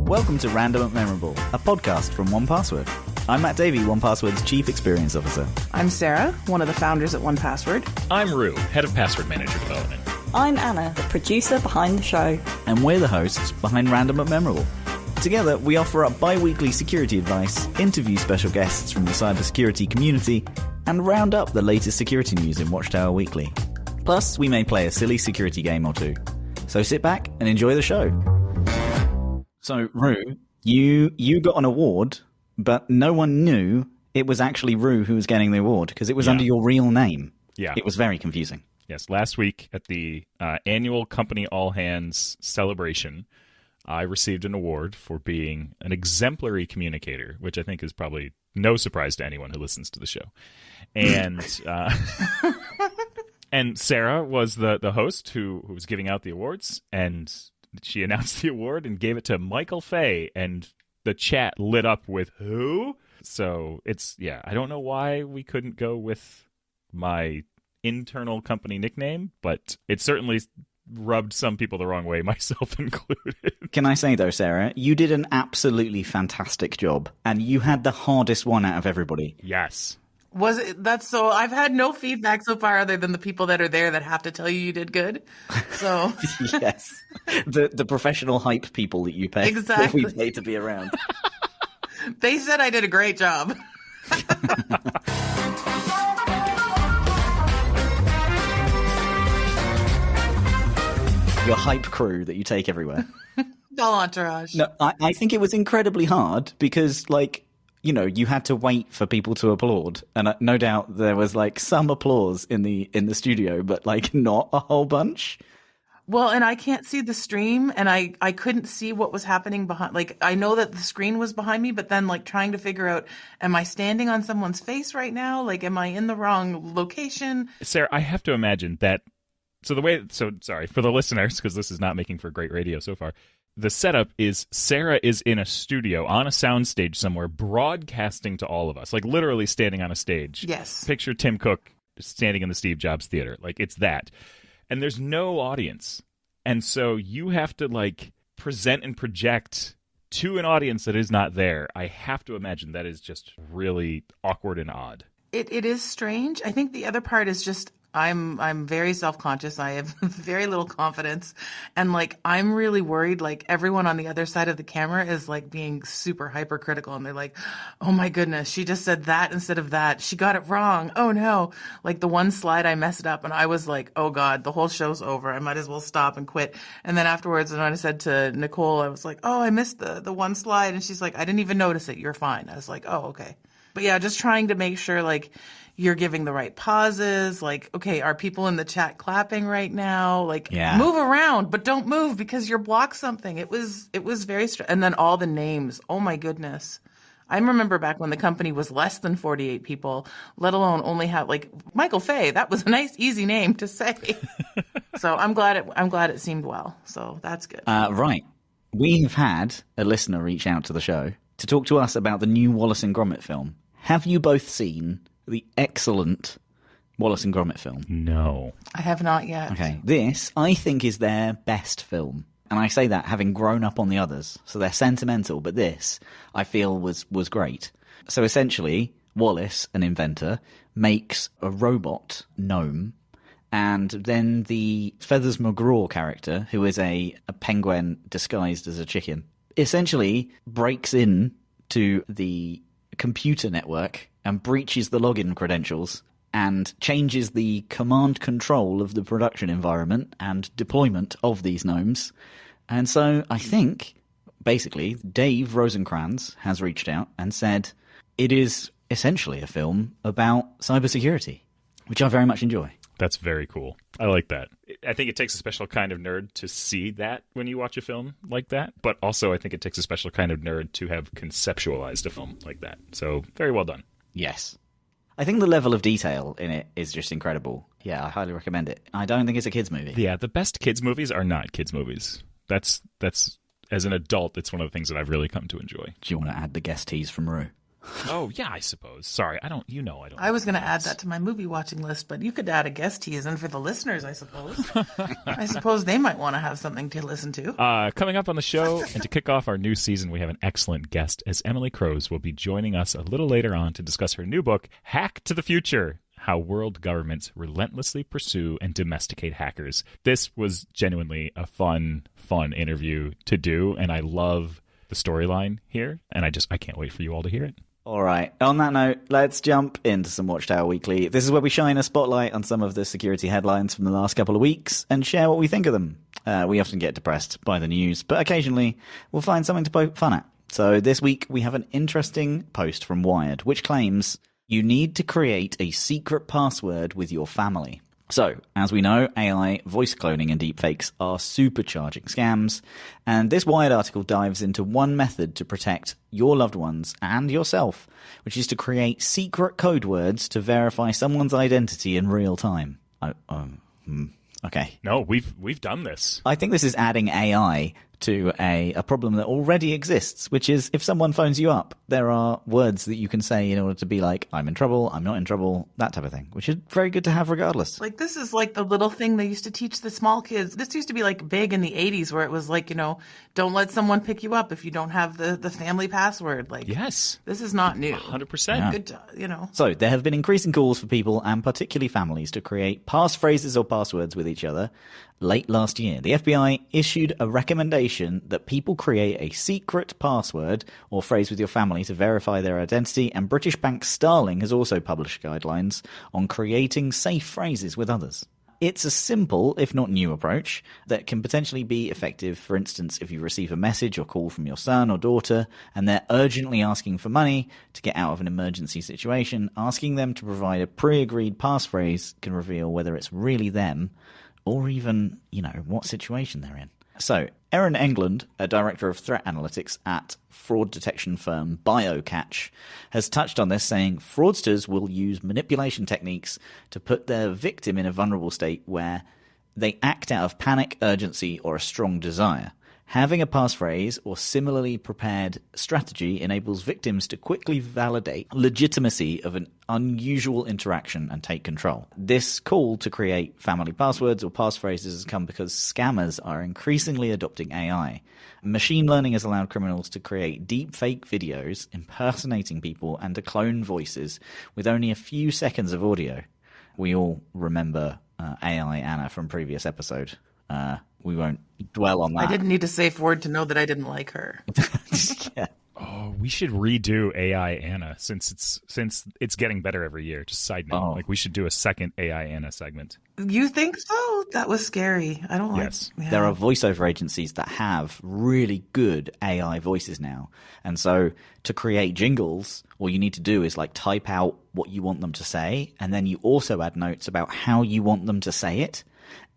Welcome to Random and Memorable, a podcast from 1Password. I'm Matt Davey, 1Password's Chief Experience Officer. I'm Sarah, one of the founders at 1Password. I'm Rue, Head of Password Manager Development. I'm Anna, the producer behind the show. And we're the hosts behind Random and Memorable. Together, we offer up bi-weekly security advice, interview special guests from the cybersecurity community, and round up the latest security news in Watchtower Weekly. Plus, we may play a silly security game or two. So sit back and enjoy the show. So, Rue, you got an award, but no one knew it was actually Rue who was getting the award because it was under your real name. Yeah. It was very confusing. Yes, last week at the annual company all hands celebration, I received an award for being an exemplary communicator, which I think is probably no surprise to anyone who listens to the show. And and Sarah was the host who was giving out the awards, and she announced the award and gave it to Michael Fay, and the chat lit up with who? So I don't know why we couldn't go with my internal company nickname, but it certainly rubbed some people the wrong way, myself included. Can I say, though, Sarah, you did an absolutely fantastic job, and you had the hardest one out of everybody. Yes. Was it? That's so. I've had no feedback so far, other than the people that are there that have to tell you did good. So yes, the professional hype people that you pay, exactly. that we pay to be around. They said I did a great job. Your hype crew that you take everywhere. All entourage. No, I think it was incredibly hard because, you had to wait for people to applaud, and no doubt there was some applause in the studio, but not a whole bunch. Well, and I can't see the stream, and I couldn't see what was happening behind. I know that the screen was behind me, but then trying to figure out, am I standing on someone's face right now? Am I in the wrong location? Sarah, I have to imagine that. So sorry for the listeners, because this is not making for great radio so far. The setup is Sarah is in a studio on a soundstage somewhere, broadcasting to all of us, literally standing on a stage. Yes. Picture Tim Cook standing in the Steve Jobs Theater. It's that. And there's no audience. And so you have to present and project to an audience that is not there. I have to imagine that is just really awkward and odd. It is strange. I think the other part is just I'm very self-conscious. I have very little confidence. And I'm really worried, everyone on the other side of the camera is being super hypercritical. And they're like, oh my goodness, she just said that instead of that. She got it wrong. Oh no. The one slide I messed up and I was like, oh God, the whole show's over. I might as well stop and quit. And then afterwards, when I said to Nicole, I was like, oh, I missed the one slide. And she's like, I didn't even notice it. You're fine. I was like, oh, okay. But yeah, just trying to make sure you're giving the right pauses. Okay, are people in the chat clapping right now? Move around, but don't move because you're blocked something. It was very and then all the names. Oh my goodness. I remember back when the company was less than 48 people, let alone only have Michael Fay. That was a nice, easy name to say. So I'm glad it seemed well. So that's good. Right. We have had a listener reach out to the show to talk to us about the new Wallace and Gromit film. Have you both seen the excellent Wallace and Gromit film? No. I have not yet. Okay. This, I think, is their best film. And I say that having grown up on the others. So they're sentimental, but this, I feel, was great. So essentially, Wallace, an inventor, makes a robot gnome, and then the Feathers McGraw character, who is a penguin disguised as a chicken, essentially breaks in to the computer network and breaches the login credentials and changes the command control of the production environment and deployment of these gnomes. And so I think, basically, Dave Rosencrantz has reached out and said it is essentially a film about cybersecurity, which I very much enjoy. That's very cool. I like that. I think it takes a special kind of nerd to see that when you watch a film like that. But also I think it takes a special kind of nerd to have conceptualized a film like that. So very well done. Yes. I think the level of detail in it is just incredible. Yeah, I highly recommend it. I don't think it's a kids movie. Yeah, the best kids movies are not kids movies. That's as an adult, it's one of the things that I've really come to enjoy. Do you want to add the guest tease from Rue? Oh, yeah, I suppose. Sorry, I don't. I was going to add that to my movie watching list, but you could add a guest tease in for the listeners, I suppose. I suppose they might want to have something to listen to. Coming up on the show, and to kick off our new season, we have an excellent guest, as Emily Crose will be joining us a little later on to discuss her new book, Hack to the Future: How World Governments Relentlessly Pursue and Domesticate Hackers. This was genuinely a fun interview to do, and I love the storyline here, and I can't wait for you all to hear it. All right. On that note, let's jump into some Watchtower Weekly. This is where we shine a spotlight on some of the security headlines from the last couple of weeks and share what we think of them. We often get depressed by the news, but occasionally we'll find something to poke fun at. So this week we have an interesting post from Wired, which claims you need to create a secret password with your family. So, as we know, AI, voice cloning and deepfakes are supercharging scams, and this Wired article dives into one method to protect your loved ones and yourself, which is to create secret code words to verify someone's identity in real time. Okay. No, we've done this. I think this is adding AI to a problem that already exists, which is if someone phones you up, there are words that you can say in order to be like, I'm in trouble, I'm not in trouble, that type of thing, which is very good to have regardless. Like, this is like the little thing they used to teach the small kids. This used to be like big in the 80s where it was like, don't let someone pick you up if you don't have the family password. Like, yes, this is not new. 100%. Yeah. Good, So there have been increasing calls for people, and particularly families, to create passphrases or passwords with each other. Late last year, the FBI issued a recommendation that people create a secret password or phrase with your family to verify their identity, and British bank Starling has also published guidelines on creating safe phrases with others. It's a simple, if not new, approach that can potentially be effective, for instance, if you receive a message or call from your son or daughter and they're urgently asking for money to get out of an emergency situation. Asking them to provide a pre-agreed passphrase can reveal whether it's really them or even, what situation they're in. So, Erin England, a director of threat analytics at fraud detection firm BioCatch, has touched on this, saying fraudsters will use manipulation techniques to put their victim in a vulnerable state where they act out of panic, urgency, or a strong desire. Having a passphrase or similarly prepared strategy enables victims to quickly validate legitimacy of an unusual interaction and take control. This call to create family passwords or passphrases has come because scammers are increasingly adopting AI. Machine learning has allowed criminals to create deep fake videos impersonating people and to clone voices with only a few seconds of audio. We all remember AI Anna from previous episode. We won't dwell on that. I didn't need a safe word to know that I didn't like her. Yeah. Oh, we should redo AI Anna since it's getting better every year. Just side note, we should do a second AI Anna segment. You think so? That was scary. I don't like. Yes. Yeah. There are voiceover agencies that have really good AI voices now, and so to create jingles, all you need to do is type out what you want them to say, and then you also add notes about how you want them to say it,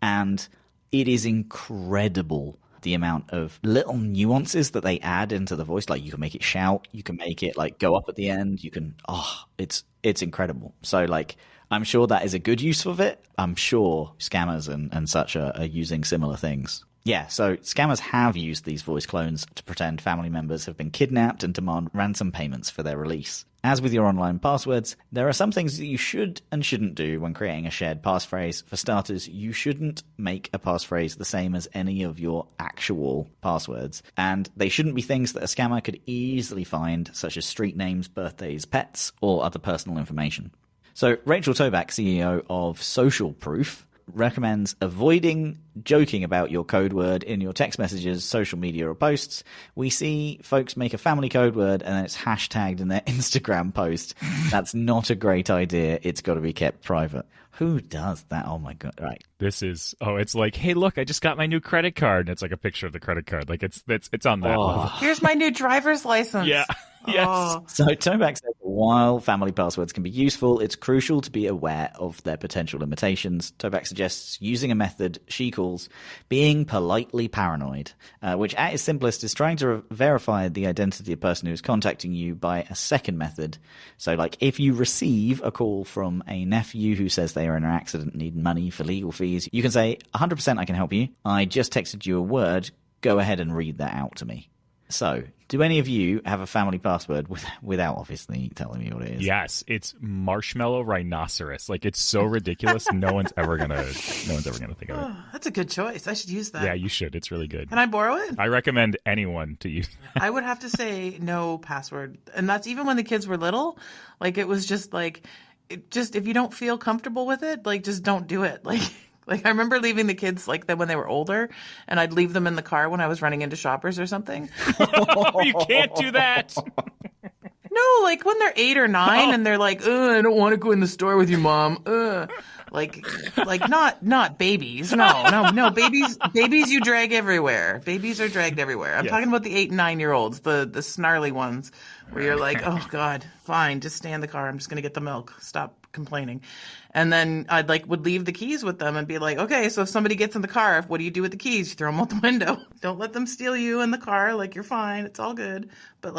and it is incredible the amount of little nuances that they add into the voice. Like, you can make it shout, you can make it go up at the end, you can it's incredible. So I'm sure that is a good use of it. I'm sure scammers and such are using similar things. Yeah, so scammers have used these voice clones to pretend family members have been kidnapped and demand ransom payments for their release. As with your online passwords, there are some things that you should and shouldn't do when creating a shared passphrase. For starters, you shouldn't make a passphrase the same as any of your actual passwords, and they shouldn't be things that a scammer could easily find, such as street names, birthdays, pets, or other personal information. So Rachel Toback, CEO of Social Proof, recommends avoiding joking about your code word in your text messages, social media, or posts. We see folks make a family code word and then it's hashtagged in their Instagram post. That's not a great idea. It's got to be kept private. Who does that? Oh my God. Right. This is, it's like, hey, look, I just got my new credit card. And it's like a picture of the credit card. It's on that level. Here's my new driver's license. Yeah. Yes. Oh. So Toback says while family passwords can be useful, it's crucial to be aware of their potential limitations. Toback suggests using a method she calls being politely paranoid, which at its simplest is trying to verify the identity of the person who is contacting you by a second method. So if you receive a call from a nephew who says they are in an accident and need money for legal fees, you can say, 100% I can help you. I just texted you a word. Go ahead and read that out to me. So, do any of you have a family password without obviously telling me what it is? Yes, it's marshmallow rhinoceros. Like, it's so ridiculous. No one's ever gonna think of it. Oh, that's a good choice. I should use that. Yeah, you should. It's really good. Can I borrow it? I recommend anyone to use that. I would have to say no password. And that's even when the kids were little. Like, it was just like, if you don't feel comfortable with it, like, just don't do it. Like I remember leaving the kids like that when they were older, and I'd leave them in the car when I was running into Shoppers or something. You can't do that. No, like when they're 8 or 9 and they're like, I don't want to go in the store with you, Mom. Like not babies. No, babies you drag everywhere. Babies are dragged everywhere. I'm talking about the 8 and 9-year-olds, the snarly ones where you're like, oh God, fine, just stay in the car. I'm just going to get the milk. Stop complaining. And then I'd would leave the keys with them and be like, okay, so if somebody gets in the car, what do you do with the keys? You throw them out the window. Don't let them steal you in the car. Like, you're fine. It's all good. But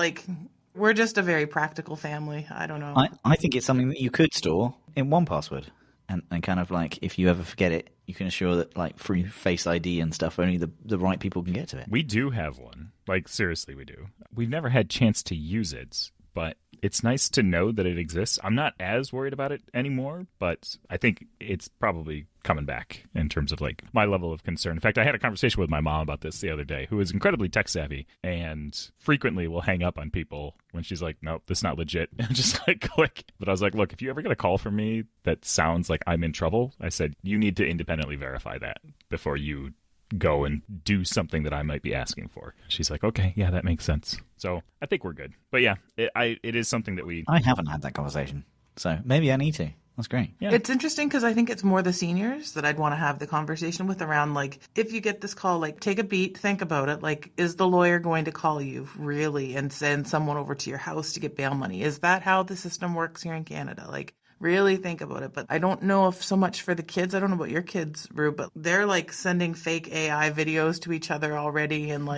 we're just a very practical family. I don't know. I think it's something that you could store in one password. And kind of if you ever forget it, you can assure that through Face ID and stuff, only the right people can get to it. We do have one. Seriously, we do. We've never had chance to use it, but it's nice to know that it exists. I'm not as worried about it anymore, but I think it's probably coming back in terms of my level of concern. In fact, I had a conversation with my mom about this the other day, who is incredibly tech savvy and frequently will hang up on people when she's like, nope, this is not legit. And just click. But I was like, look, if you ever get a call from me that sounds like I'm in trouble, I said, you need to independently verify that before you go and do something that I might be asking for. She's like, okay, yeah, that makes sense. So I think we're good. But yeah, it is something that I haven't had that conversation, so maybe I need to. That's great. Yeah. It's interesting because I think it's more the seniors that I'd want to have the conversation with around if you get this call, take a beat, think about it. Is the lawyer going to call you really and send someone over to your house to get bail money? Is that how the system works here in Canada? Really think about it. But I don't know if so much for the kids. I don't know about your kids, Rue, but they're sending fake AI videos to each other already. And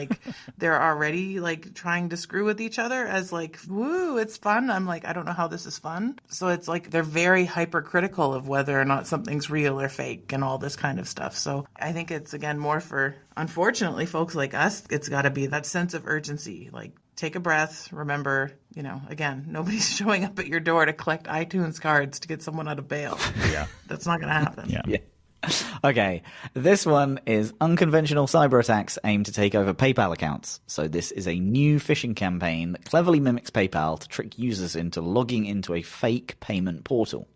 they're already trying to screw with each other as woo, it's fun. I'm I don't know how this is fun. So it's they're very hypercritical of whether or not something's real or fake and all this kind of stuff. So I think it's, again, more for, unfortunately, folks like us, it's got to be that sense of urgency. Take a breath. Remember, again, nobody's showing up at your door to collect iTunes cards to get someone out of bail. Yeah. That's not going to happen. Yeah. Okay. This one is unconventional cyber attacks aim to take over PayPal accounts. So this is a new phishing campaign that cleverly mimics PayPal to trick users into logging into a fake payment portal.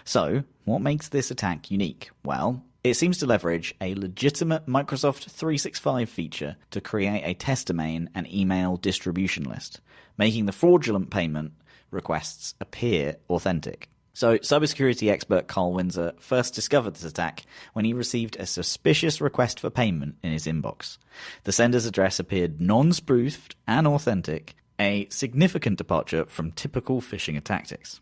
So what makes this attack unique? Well, it seems to leverage a legitimate Microsoft 365 feature to create a test domain and email distribution list, making the fraudulent payment requests appear authentic. So, cybersecurity expert Carl Windsor first discovered this attack when he received a suspicious request for payment in his inbox. The sender's address appeared non-spoofed and authentic, a significant departure from typical phishing tactics.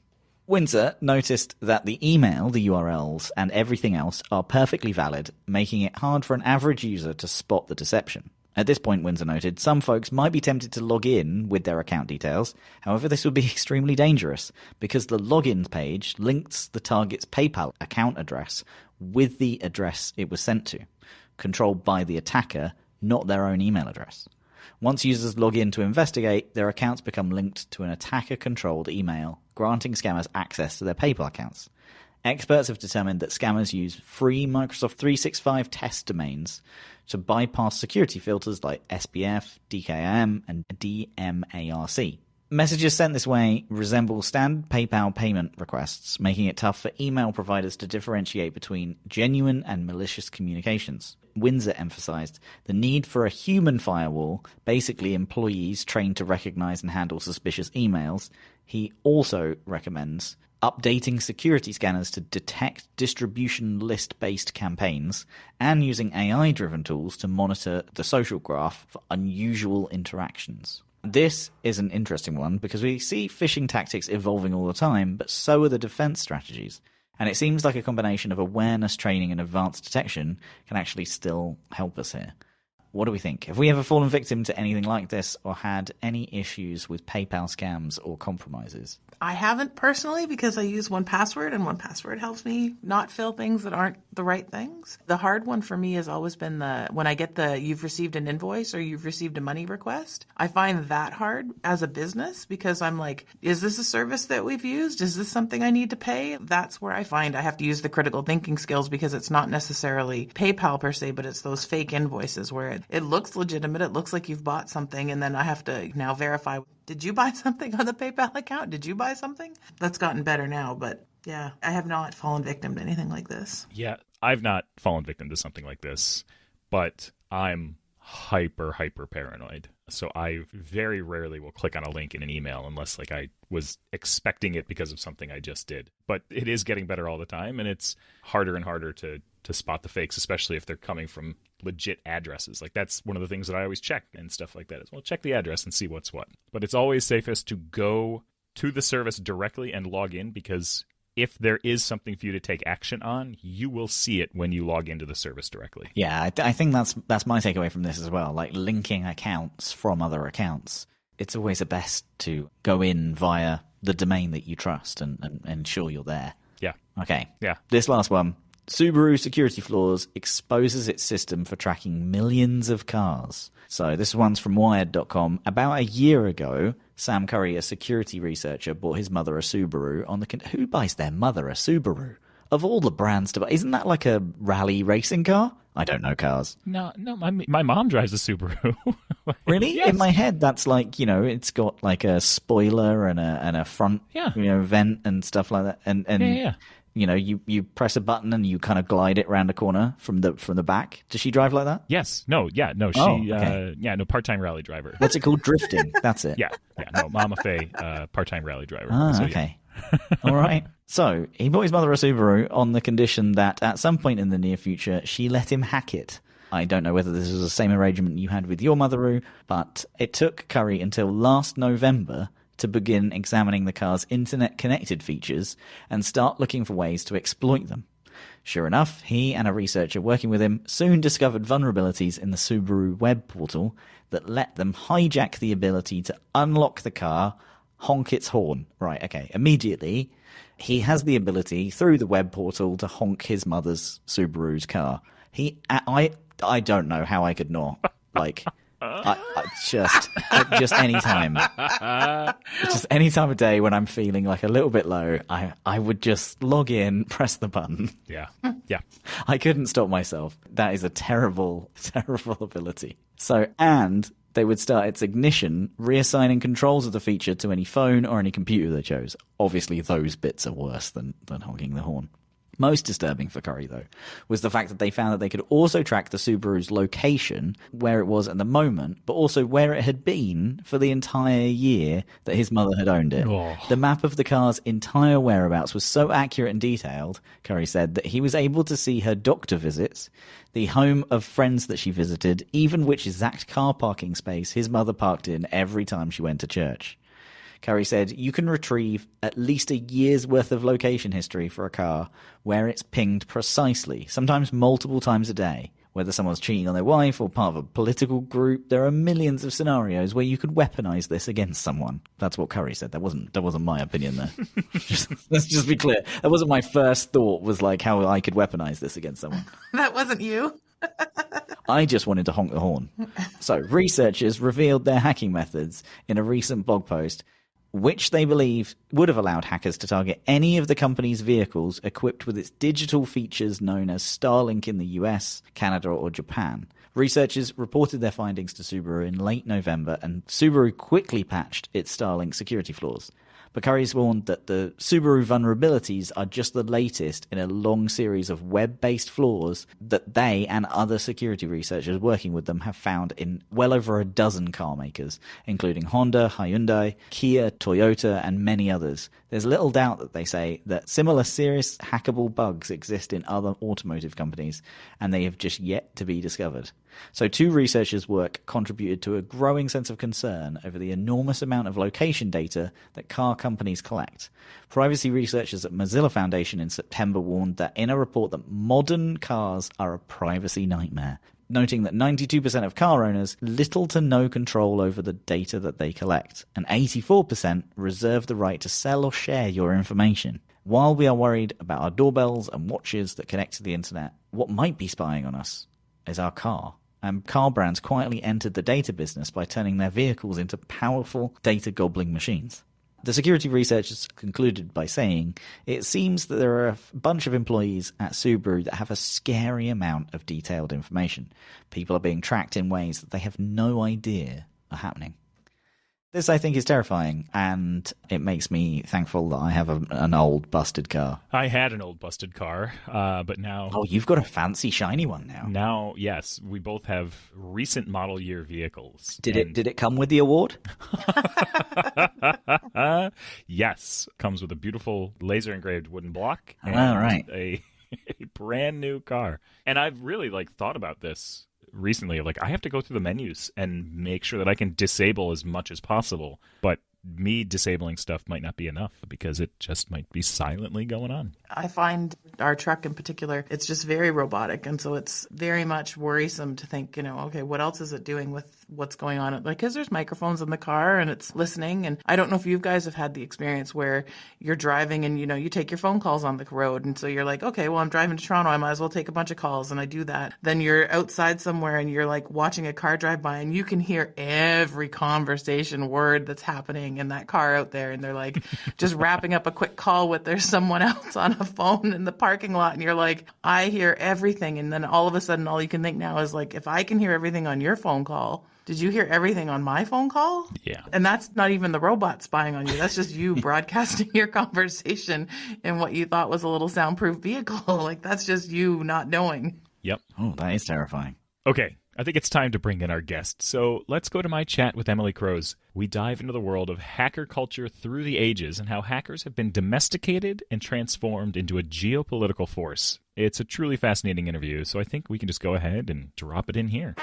Windsor noticed that the email, the URLs, and everything else are perfectly valid, making it hard for an average user to spot the deception. At this point, Windsor noted, some folks might be tempted to log in with their account details. However, this would be extremely dangerous because the login page links the target's PayPal account address with the address it was sent to, controlled by the attacker, not their own email address. Once users log in to investigate, their accounts become linked to an attacker-controlled email, granting scammers access to their PayPal accounts. Experts have determined that scammers use free Microsoft 365 test domains to bypass security filters like SPF, DKIM, and DMARC. Messages sent this way resemble standard PayPal payment requests, making it tough for email providers to differentiate between genuine and malicious communications. Windsor emphasized the need for a human firewall, basically employees trained to recognize and handle suspicious emails. He also recommends updating security scanners to detect distribution list-based campaigns and using AI-driven tools to monitor the social graph for unusual interactions. This is an interesting one because we see phishing tactics evolving all the time, but so are the defense strategies. And it seems like a combination of awareness training and advanced detection can actually still help us here. What do we think? Have we ever fallen victim to anything like this or had any issues with PayPal scams or compromises? I haven't personally because I use 1Password, and 1Password helps me not fill things that aren't the right things. The hard one for me has always been when I get you've received an invoice or you've received a money request. I find that hard as a business because I'm like, is this a service that we've used? Is this something I need to pay? That's where I find I have to use the critical thinking skills because it's not necessarily PayPal per se, but it's those fake invoices where it looks legitimate. It looks like you've bought something, and then I have to now verify, did you buy something on the PayPal account? Did you buy something? That's gotten better now, but yeah, I have not fallen victim to anything like this. Yeah, I've not fallen victim to something like this, but I'm hyper paranoid. So I very rarely will click on a link in an email unless like I was expecting it because of something I just did. But it is getting better all the time, and it's harder and harder to spot the fakes, especially if they're coming from legit addresses. Like that's one of the things that I always check and stuff like that as well. Check the address and see what's what. But it's always safest to go to the service directly and log in, because if there is something for you to take action on, you will see it when you log into the service directly. Yeah, I think that's my takeaway from this as well. Like linking accounts from other accounts. It's always the best to go in via the domain that you trust and ensure you're there. Yeah. Okay. Yeah. This last one. Subaru security flaws exposes its system for tracking millions of cars. So this one's from Wired.com. About a year ago, Sam Curry, a security researcher, bought his mother a Subaru on the... Who buys their mother a Subaru? Of all the brands to buy, isn't that like a rally racing car? I don't know cars. No, my mom drives a Subaru. Really? Yes. In my head, that's like, it's got like a spoiler and a front, vent and stuff like that. And yeah. You press a button and you kind of glide it around a corner from the back. Does she drive like that? Yes. No. Yeah. No. She. Okay. Part-time rally driver. What's it called? Drifting. That's it. Yeah. No. Mama Faye, part-time rally driver. Okay. All right. So he bought his mother a Subaru on the condition that at some point in the near future she let him hack it. I don't know whether this was the same arrangement you had with your mother, but it took Curry until last November to begin examining the car's internet-connected features and start looking for ways to exploit them. Sure enough, he and a researcher working with him soon discovered vulnerabilities in the Subaru web portal that let them hijack the ability to unlock the car, honk its horn. Right, okay. Immediately, he has the ability, through the web portal, to honk his mother's Subaru's car. I don't know how I could not. Like... just any time. Just any time of day when I'm feeling like a little bit low, I would just log in, press the button. Yeah. I couldn't stop myself. That is a terrible, terrible ability. So, and they would start its ignition, reassigning controls of the feature to any phone or any computer they chose. Obviously, those bits are worse than honking the horn. Most disturbing for Curry, though, was the fact that they found that they could also track the Subaru's location, where it was at the moment, but also where it had been for the entire year that his mother had owned it. Oh. The map of the car's entire whereabouts was so accurate and detailed, Curry said, that he was able to see her doctor visits, the home of friends that she visited, even which exact car parking space his mother parked in every time she went to church. Curry said, you can retrieve at least a year's worth of location history for a car where it's pinged precisely, sometimes multiple times a day. Whether someone's cheating on their wife or part of a political group, there are millions of scenarios where you could weaponize this against someone. That's what Curry said. That wasn't my opinion there. Let's just be clear. That wasn't my first thought, was like how I could weaponize this against someone. That wasn't you. I just wanted to honk the horn. So researchers revealed their hacking methods in a recent blog post, which they believe would have allowed hackers to target any of the company's vehicles equipped with its digital features known as Starlink in the US, Canada, or Japan. Researchers reported their findings to Subaru in late November, and Subaru quickly patched its Starlink security flaws. But Curry's warned that the Subaru vulnerabilities are just the latest in a long series of web-based flaws that they and other security researchers working with them have found in well over a dozen car makers, including Honda, Hyundai, Kia, Toyota, and many others. There's little doubt that they say that similar serious hackable bugs exist in other automotive companies, and they have just yet to be discovered. So 2 researchers' work contributed to a growing sense of concern over the enormous amount of location data that car companies collect. Privacy researchers at Mozilla Foundation in September warned that in a report that modern cars are a privacy nightmare. noting that 92% of car owners little to no control over the data that they collect, and 84% reserve the right to sell or share your information. While we are worried about our doorbells and watches that connect to the internet, what might be spying on us is our car. And car brands quietly entered the data business by turning their vehicles into powerful data-gobbling machines. The security researchers concluded by saying, it seems that there are a bunch of employees at Subaru that have a scary amount of detailed information. People are being tracked in ways that they have no idea are happening. This, I think, is terrifying, and it makes me thankful that I have an old, busted car. I had an old, busted car, but now... Oh, you've got a fancy, shiny one now. Now, yes, we both have recent model year vehicles. Did it come with the award? Yes. Comes with a beautiful laser-engraved wooden block and right. a brand new car. And I've really, thought about this recently. I have to go through the menus and make sure that I can disable as much as possible. But me disabling stuff might not be enough because it just might be silently going on. I find our truck in particular, it's just very robotic. And so it's very much worrisome to think, okay, what else is it doing with what's going on? Because there's microphones in the car and it's listening. And I don't know if you guys have had the experience where you're driving and, you take your phone calls on the road. And so you're like, okay, well, I'm driving to Toronto. I might as well take a bunch of calls. And I do that. Then you're outside somewhere and you're watching a car drive by and you can hear every conversation word that's happening in that car out there. And they're just wrapping up a quick call with there's someone else on a phone in the parking lot. And you're like, I hear everything. And then all of a sudden, all you can think now is if I can hear everything on your phone call, did you hear everything on my phone call? Yeah. And that's not even the robot spying on you. That's just you broadcasting your conversation in what you thought was a little soundproof vehicle. That's just you not knowing. Yep. Oh, that is terrifying. Okay. I think it's time to bring in our guest. So let's go to my chat with Emily Crose. We dive into the world of hacker culture through the ages and how hackers have been domesticated and transformed into a geopolitical force. It's a truly fascinating interview, so I think we can just go ahead and drop it in here.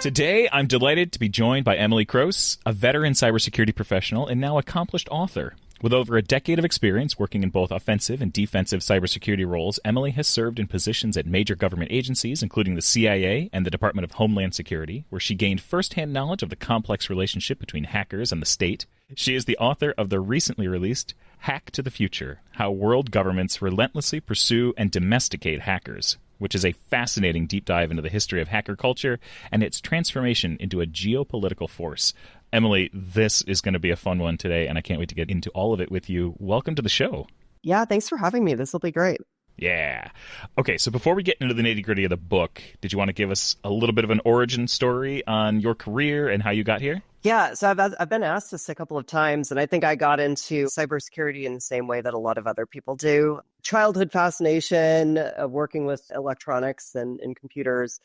Today, I'm delighted to be joined by Emily Crose, a veteran cybersecurity professional and now accomplished author. With over a decade of experience working in both offensive and defensive cybersecurity roles, Emily has served in positions at major government agencies, including the CIA and the Department of Homeland Security, where she gained firsthand knowledge of the complex relationship between hackers and the state. She is the author of the recently released Hack to the Future: How World Governments Relentlessly Pursue and Domesticate Hackers, which is a fascinating deep dive into the history of hacker culture and its transformation into a geopolitical force. Emily, this is going to be a fun one today, and I can't wait to get into all of it with you. Welcome to the show. Yeah, thanks for having me. This will be great. Yeah. Okay, so before we get into the nitty-gritty of the book, did you want to give us a little bit of an origin story on your career and how you got here? Yeah, so I've been asked this a couple of times, and I think I got into cybersecurity in the same way that a lot of other people do. Childhood fascination of working with electronics and computers,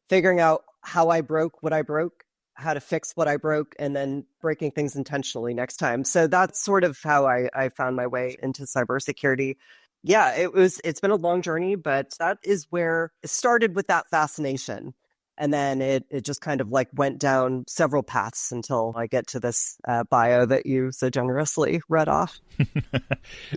figuring out how I broke what I broke, how to fix what I broke, and then breaking things intentionally next time. So that's sort of how I found my way into cybersecurity. Yeah, it's been a long journey, but that is where it started, with that fascination. And then it just kind of went down several paths until I get to this bio that you so generously read off.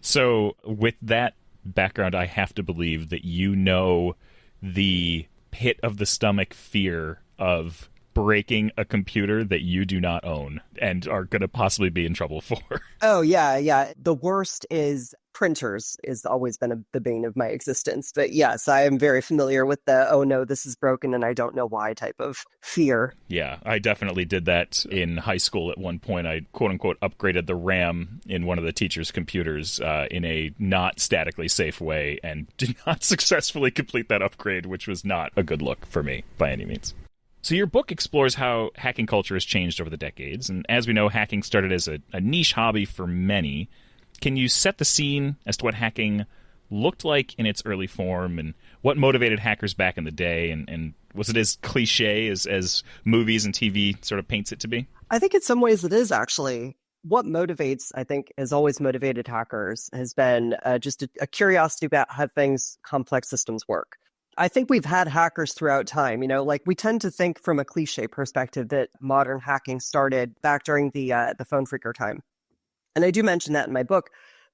So with that background, I have to believe that you know the pit of the stomach fear of breaking a computer that you do not own and are going to possibly be in trouble for. Oh, yeah. The worst is printers has always been the bane of my existence. But yes, I am very familiar with the, oh no, this is broken and I don't know why type of fear. Yeah, I definitely did that in high school at one point. I quote unquote upgraded the RAM in one of the teacher's computers in a not statically safe way and did not successfully complete that upgrade, which was not a good look for me by any means. So your book explores how hacking culture has changed over the decades, and as we know, hacking started as a niche hobby for many. Can you set the scene as to what hacking looked like in its early form, and what motivated hackers back in the day, and was it as cliche as movies and TV sort of paints it to be? I think in some ways it is, actually. What motivates, I think, has always motivated hackers has been just a curiosity about how complex systems work. I think we've had hackers throughout time. We tend to think from a cliche perspective that modern hacking started back during the phone phreaker time. And I do mention that in my book,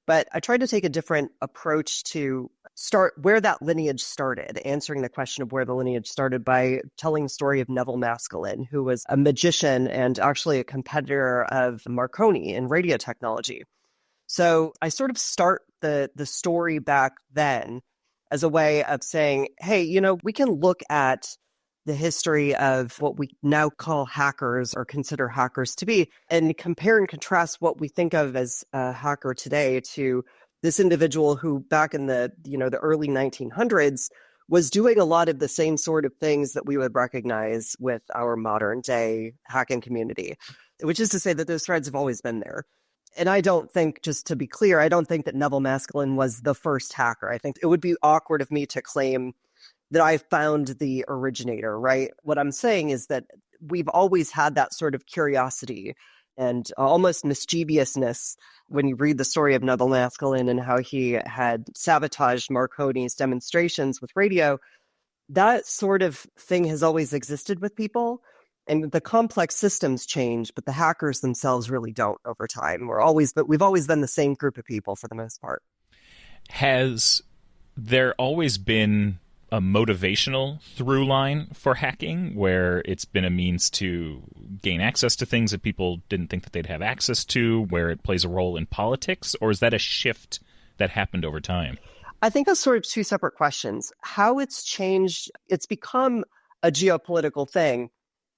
but I tried to take a different approach to start where that lineage started, answering the question of where the lineage started by telling the story of Neville Maskelyne, who was a magician and actually a competitor of Marconi in radio technology. So I sort of start the story back then as a way of saying, hey, we can look at the history of what we now call hackers or consider hackers to be, and compare and contrast what we think of as a hacker today to this individual who back in the early 1900s was doing a lot of the same sort of things that we would recognize with our modern day hacking community, which is to say that those threads have always been there. And I don't think, just to be clear, I don't think that Neville Maskelyne was the first hacker. I think it would be awkward of me to claim that I found the originator, right? What I'm saying is that we've always had that sort of curiosity and almost mischievousness when you read the story of Neville Maskelyne and how he had sabotaged Marconi's demonstrations with radio. That sort of thing has always existed with people. And the complex systems change, but the hackers themselves really don't over time. We've always been the same group of people for the most part. Has there always been a motivational through line for hacking where it's been a means to gain access to things that people didn't think that they'd have access to, where it plays a role in politics? Or is that a shift that happened over time? I think that's sort of two separate questions. How it's changed, it's become a geopolitical thing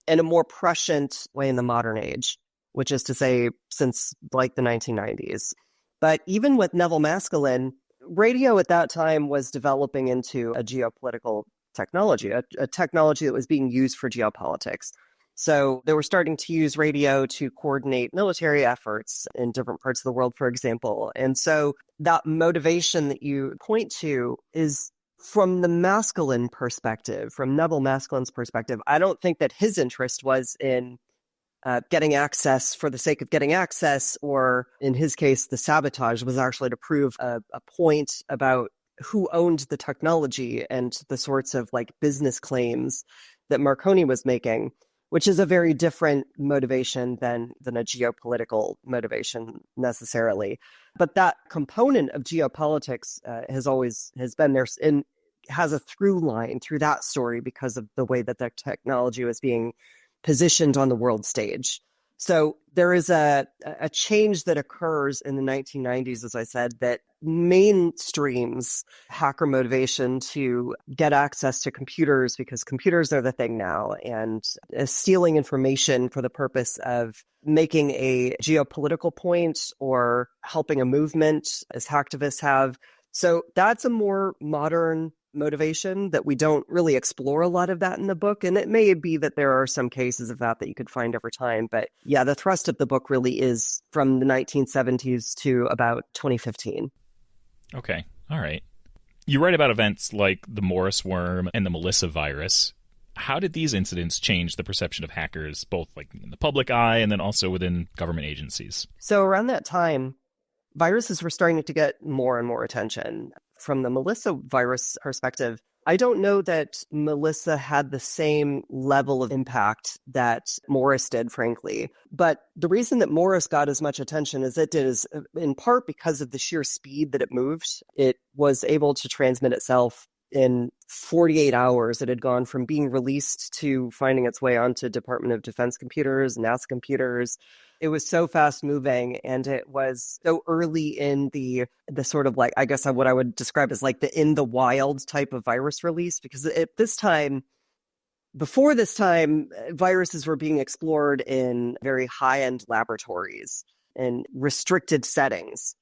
in a more prescient way in the modern age, which is to say since like the 1990s. But even with Neville Maskelyne, radio at that time was developing into a geopolitical technology, a technology that was being used for geopolitics. So they were starting to use radio to coordinate military efforts in different parts of the world, for example. And so that motivation that you point to is from the Maskelyne perspective, from Neville Maskelyne's perspective. I don't think that his interest was in getting access for the sake of getting access, or in his case, the sabotage was actually to prove a point about who owned the technology and the sorts of like business claims that Marconi was making, which is a very different motivation than a geopolitical motivation necessarily. But that component of geopolitics has been there and has a through line through that story because of the way that the technology was being positioned on the world stage. So there is a change that occurs in the 1990s, as I said, that mainstreams hacker motivation to get access to computers because computers are the thing now, and stealing information for the purpose of making a geopolitical point or helping a movement, as hacktivists have. So that's a more modern motivation that we don't really explore a lot of that in the book. And it may be that there are some cases of that you could find over time. But yeah, the thrust of the book really is from the 1970s to about 2015. Okay. All right. You write about events like the Morris worm and the Melissa virus. How did these incidents change the perception of hackers, both like in the public eye and then also within government agencies? So around that time, viruses were starting to get more and more attention. From the Melissa virus perspective, I don't know that Melissa had the same level of impact that Morris did, frankly. But the reason that Morris got as much attention as it did is in part because of the sheer speed that it moved. It was able to transmit itself in 48 hours. It had gone from being released to finding its way onto Department of Defense computers, NASA computers. It was so fast moving, and it was so early in the sort of like, I guess what I would describe as like the in the wild type of virus release, because before this time, viruses were being explored in very high-end laboratories in restricted settings.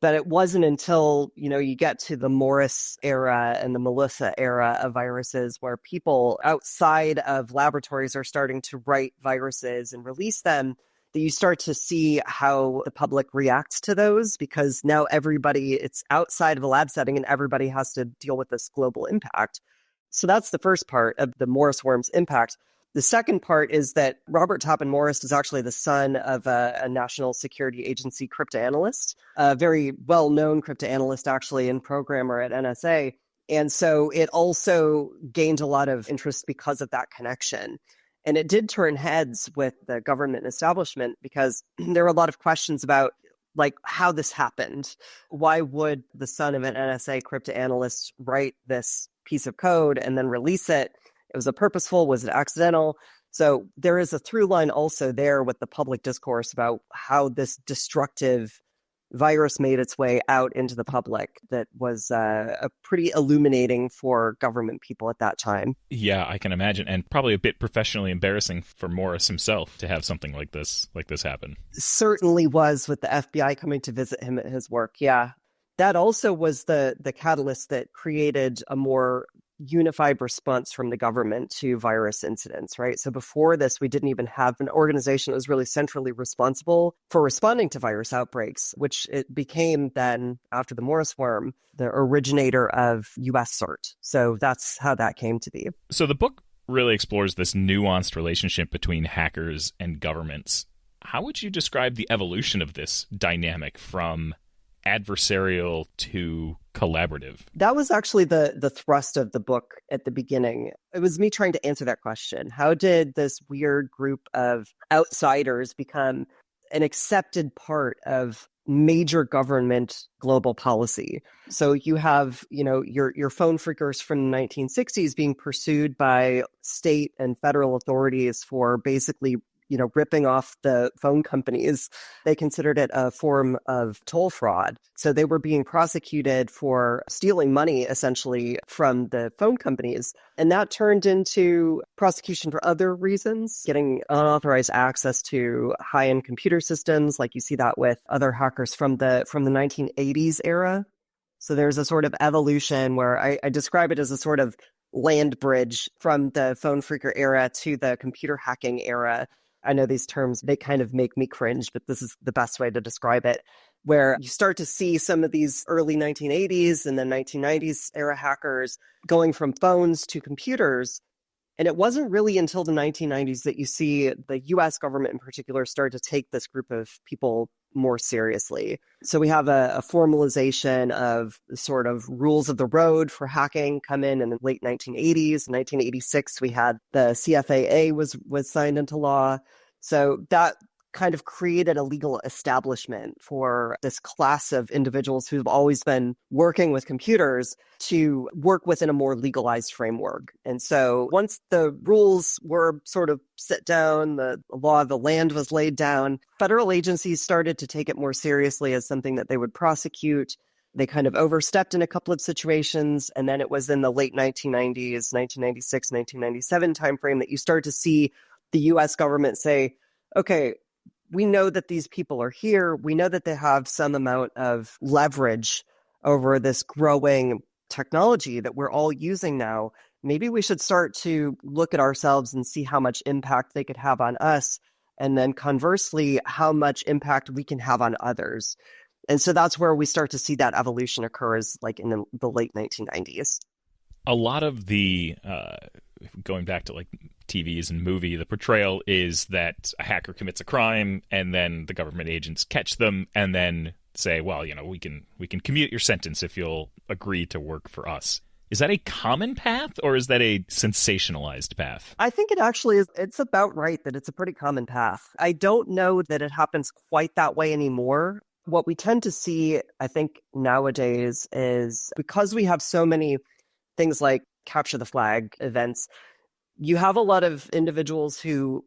But it wasn't until, you get to the Morris era and the Melissa era of viruses where people outside of laboratories are starting to write viruses and release them, that you start to see how the public reacts to those, because now it's outside of a lab setting and everybody has to deal with this global impact. So that's the first part of the Morris worm's impact. The second part is that Robert Tappan Morris is actually the son of a National Security Agency cryptanalyst, a very well-known cryptanalyst actually and programmer at NSA. And so it also gained a lot of interest because of that connection. And it did turn heads with the government establishment because there were a lot of questions about like how this happened. Why would the son of an NSA cryptanalyst write this piece of code and then release it? It was a purposeful, was it accidental? So there is a through line also there with the public discourse about how this destructive virus made its way out into the public that was a pretty illuminating for government people at that time. Yeah, I can imagine, and probably a bit professionally embarrassing for Morris himself to have something like this happen. Certainly was, with the FBI coming to visit him at his work. Yeah, that also was the catalyst that created a more unified response from the government to virus incidents, right? So before this, we didn't even have an organization that was really centrally responsible for responding to virus outbreaks, which it became then, after the Morris worm, the originator of US CERT. So that's how that came to be. So the book really explores this nuanced relationship between hackers and governments. How would you describe the evolution of this dynamic from adversarial to collaborative? That was actually the thrust of the book at the beginning. It was me trying to answer that question. How did this weird group of outsiders become an accepted part of major government global policy? So you have, your phone freakers from the 1960s being pursued by state and federal authorities for basically ripping off the phone companies. They considered it a form of toll fraud. So they were being prosecuted for stealing money, essentially, from the phone companies. And that turned into prosecution for other reasons, getting unauthorized access to high-end computer systems, like you see that with other hackers from the 1980s era. So there's a sort of evolution where I describe it as a sort of land bridge from the phone freaker era to the computer hacking era. I know these terms, they kind of make me cringe, but this is the best way to describe it, where you start to see some of these early 1980s and then 1990s era hackers going from phones to computers. And it wasn't really until the 1990s that you see the US government in particular start to take this group of people more seriously. So we have a formalization of sort of rules of the road for hacking come in the late 1980s. 1986, we had the CFAA was signed into law. So that kind of created a legal establishment for this class of individuals who've always been working with computers to work within a more legalized framework. And so once the rules were sort of set down, the law of the land was laid down, federal agencies started to take it more seriously as something that they would prosecute. They kind of overstepped in a couple of situations. And then it was in the late 1990s, 1996, 1997 timeframe that you start to see the US government say, okay, we know that these people are here. We know that they have some amount of leverage over this growing technology that we're all using now. Maybe we should start to look at ourselves and see how much impact they could have on us. And then conversely, how much impact we can have on others. And so that's where we start to see that evolution occur, is like in the late 1990s. A lot of the, going back to like TVs and movie, the portrayal is that a hacker commits a crime and then the government agents catch them and then say, well, we can commute your sentence if you'll agree to work for us. Is that a common path or is that a sensationalized path? I think it actually is. It's about right that it's a pretty common path. I don't know that it happens quite that way anymore. What we tend to see, I think, nowadays is because we have so many things like capture the flag events, you have a lot of individuals who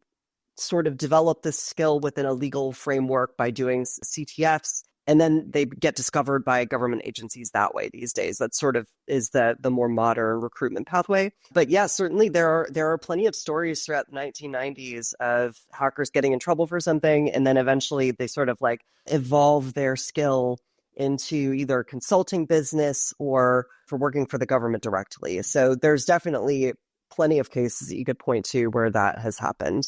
sort of develop this skill within a legal framework by doing CTFs, and then they get discovered by government agencies that way these days. That sort of is the more modern recruitment pathway. But yeah, certainly there are plenty of stories throughout the 1990s of hackers getting in trouble for something, and then eventually they sort of like evolve their skill into either consulting business or for working for the government directly. So there's definitely plenty of cases that you could point to where that has happened.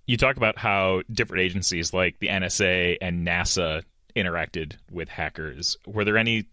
You talk about how different agencies like the NSA and NASA interacted with hackers. Were there any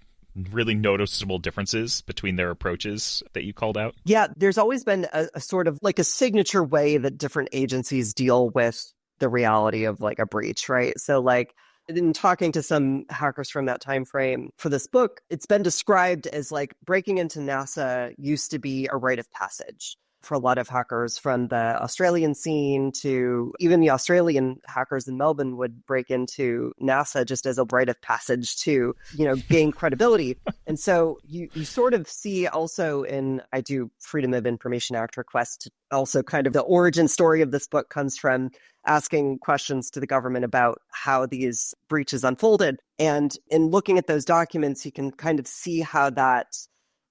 really noticeable differences between their approaches that you called out? Yeah, there's always been a sort of like a signature way that different agencies deal with the reality of like a breach, right? So like in talking to some hackers from that time frame for this book, it's been described as like breaking into NASA used to be a rite of passage. for a lot of hackers, from the Australian scene to even the Australian hackers in Melbourne would break into NASA just as a rite of passage to, gain credibility. And so you sort of see also I do Freedom of Information Act request, also kind of the origin story of this book comes from asking questions to the government about how these breaches unfolded. And in looking at those documents, you can kind of see how that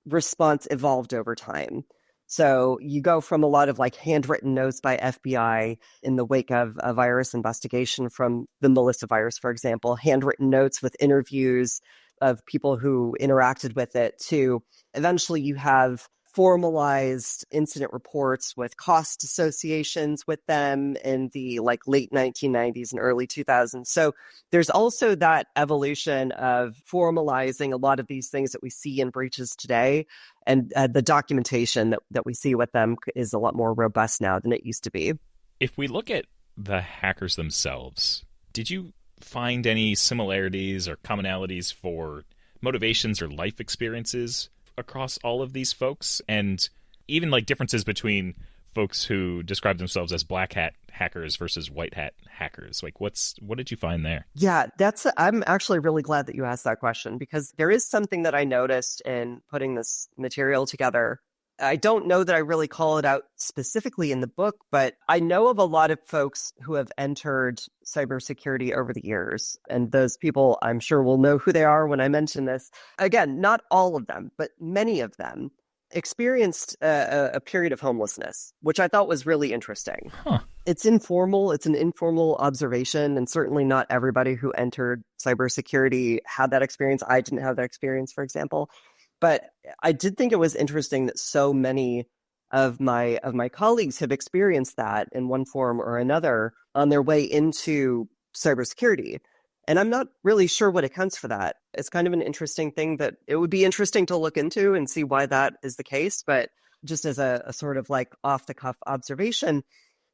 response evolved over time. So you go from a lot of like handwritten notes by FBI in the wake of a virus investigation from the Melissa virus, for example, handwritten notes with interviews of people who interacted with it, to eventually you have formalized incident reports with cost associations with them in the like late 1990s and early 2000s. So there's also that evolution of formalizing a lot of these things that we see in breaches today. And the documentation that we see with them is a lot more robust now than it used to be. If we look at the hackers themselves, did you find any similarities or commonalities for motivations or life experiences across all of these folks, and even like differences between folks who describe themselves as black hat hackers versus white hat hackers? Like what did you find there? Yeah, I'm actually really glad that you asked that question, because there is something that I noticed in putting this material together. I don't know that I really call it out specifically in the book, but I know of a lot of folks who have entered cybersecurity over the years. And those people, I'm sure, will know who they are when I mention this. Again, not all of them, but many of them experienced a period of homelessness, which I thought was really interesting. Huh. It's informal. It's an informal observation. And certainly not everybody who entered cybersecurity had that experience. I didn't have that experience, for example. But I did think it was interesting that so many of my colleagues have experienced that in one form or another on their way into cybersecurity. And I'm not really sure what accounts for that. It's kind of an interesting thing that it would be interesting to look into and see why that is the case. But just as a sort of like off the cuff observation,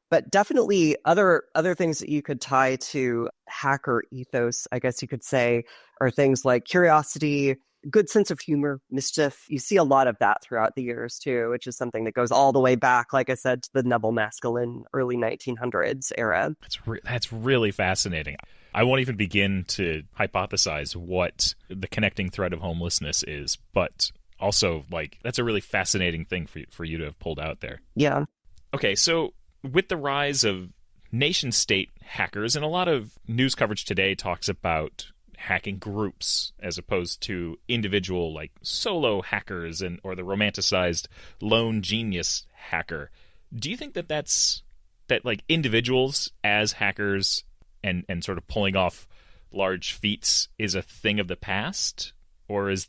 but definitely other things that you could tie to hacker ethos, I guess you could say, are things like curiosity, good sense of humor, mischief. You see a lot of that throughout the years too, which is something that goes all the way back, like I said, to the Neville Maskelyne early 1900s era. That's really fascinating. I won't even begin to hypothesize what the connecting thread of homelessness is, but also like that's a really fascinating thing for you to have pulled out there. Yeah. Okay, so with the rise of nation-state hackers, and a lot of news coverage today talks about hacking groups as opposed to individual like solo hackers or the romanticized lone genius hacker. Do you think that like individuals as hackers and sort of pulling off large feats is a thing of the past, or does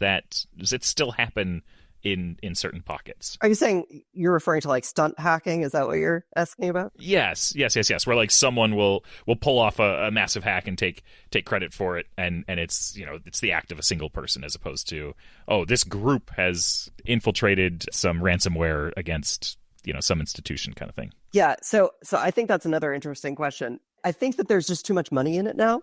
it still happen in certain pockets? Are you saying you're referring to like stunt hacking? Is that what you're asking about? Yes. Where like someone will pull off a massive hack and take credit for it, and it's it's the act of a single person as opposed to, oh, this group has infiltrated some ransomware against some institution kind of thing. Yeah. So I think that's another interesting question. I think that there's just too much money in it now.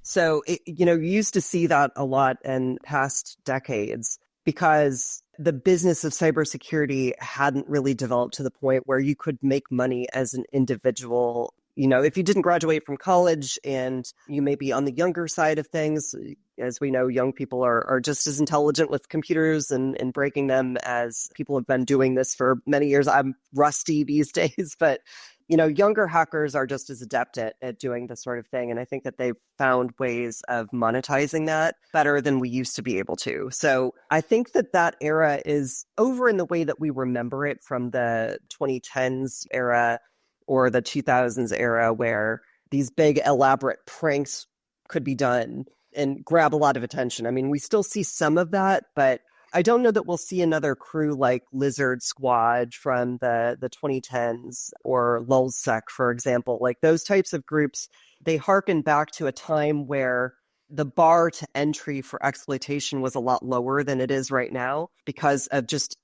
So you used to see that a lot in past decades, because the business of cybersecurity hadn't really developed to the point where you could make money as an individual. If you didn't graduate from college and you may be on the younger side of things, as we know, young people are just as intelligent with computers and breaking them as people have been doing this for many years. I'm rusty these days, but younger hackers are just as adept at doing this sort of thing. And I think that they've found ways of monetizing that better than we used to be able to. So I think that era is over in the way that we remember it from the 2010s era or the 2000s era, where these big elaborate pranks could be done and grab a lot of attention. I mean, we still see some of that, but I don't know that we'll see another crew like Lizard Squad from the 2010s or Lulzsec, for example. Like those types of groups, they harken back to a time where the bar to entry for exploitation was a lot lower than it is right now because of just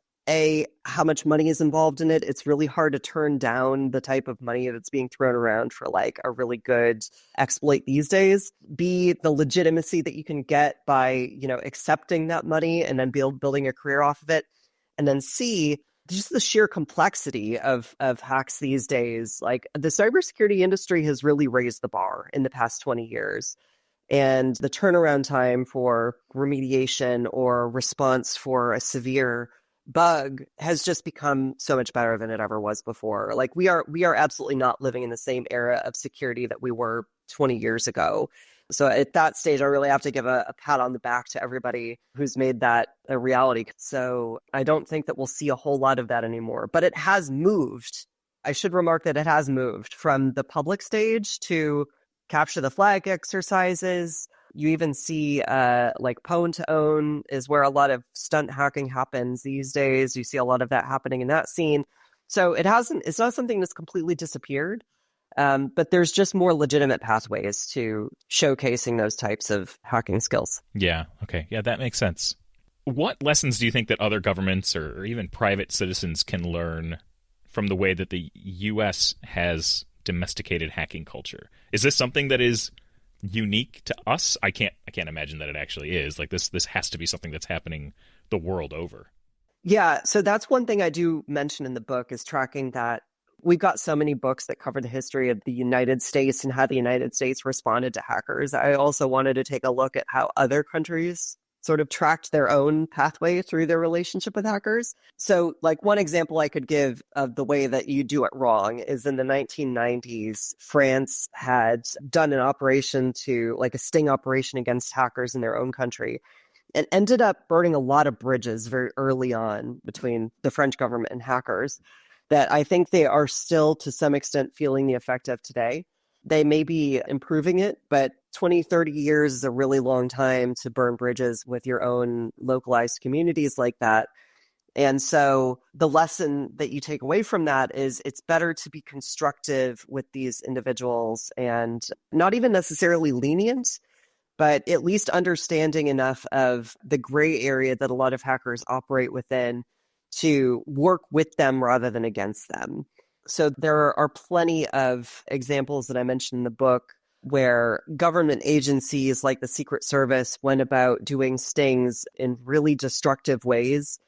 how much money is involved in it. It's really hard to turn down the type of money that's being thrown around for like a really good exploit these days. B, the legitimacy that you can get by, accepting that money and then building a career off of it. And then C, just the sheer complexity of hacks these days. Like, the cybersecurity industry has really raised the bar in the past 20 years. And the turnaround time for remediation or response for a severe bug has just become so much better than it ever was before. Like, we are absolutely not living in the same era of security that we were 20 years ago. So at that stage, I really have to give a pat on the back to everybody who's made that a reality. So I don't think that we'll see a whole lot of that anymore, but it has moved. I should remark that it has moved from the public stage to capture the flag exercises. You even see like pwn to own is where a lot of stunt hacking happens these days. You see a lot of that happening in that scene. So it's not something that's completely disappeared. But there's just more legitimate pathways to showcasing those types of hacking skills. Yeah. Okay. Yeah, that makes sense. What lessons do you think that other governments or even private citizens can learn from the way that the U.S. has domesticated hacking culture? Is this something that is unique to us? I can't imagine that it actually is. Like, this has to be something that's happening the world over. Yeah. So that's one thing I do mention in the book, is tracking that. We've got so many books that cover the history of the United States and how the United States responded to hackers. I also wanted to take a look at how other countries sort of tracked their own pathway through their relationship with hackers. So, like, one example I could give of the way that you do it wrong is in the 1990s, France had done an operation like a sting operation against hackers in their own country, and ended up burning a lot of bridges very early on between the French government and hackers that I think they are still, to some extent, feeling the effect of today. They may be improving it, but 20, 30 years is a really long time to burn bridges with your own localized communities like that. And so the lesson that you take away from that is it's better to be constructive with these individuals and not even necessarily lenient, but at least understanding enough of the gray area that a lot of hackers operate within to work with them rather than against them. So there are plenty of examples that I mentioned in the book where government agencies like the Secret Service went about doing stings in really destructive ways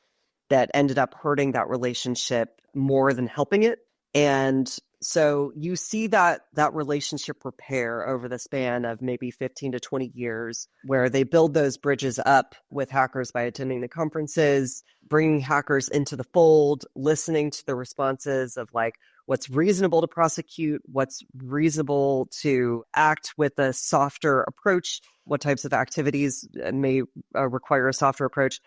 that ended up hurting that relationship more than helping it. And so you see that relationship repair over the span of maybe 15 to 20 years, where they build those bridges up with hackers by attending the conferences, bringing hackers into the fold, listening to the responses of like what's reasonable to prosecute, what's reasonable to act with a softer approach, what types of activities may require a softer approach.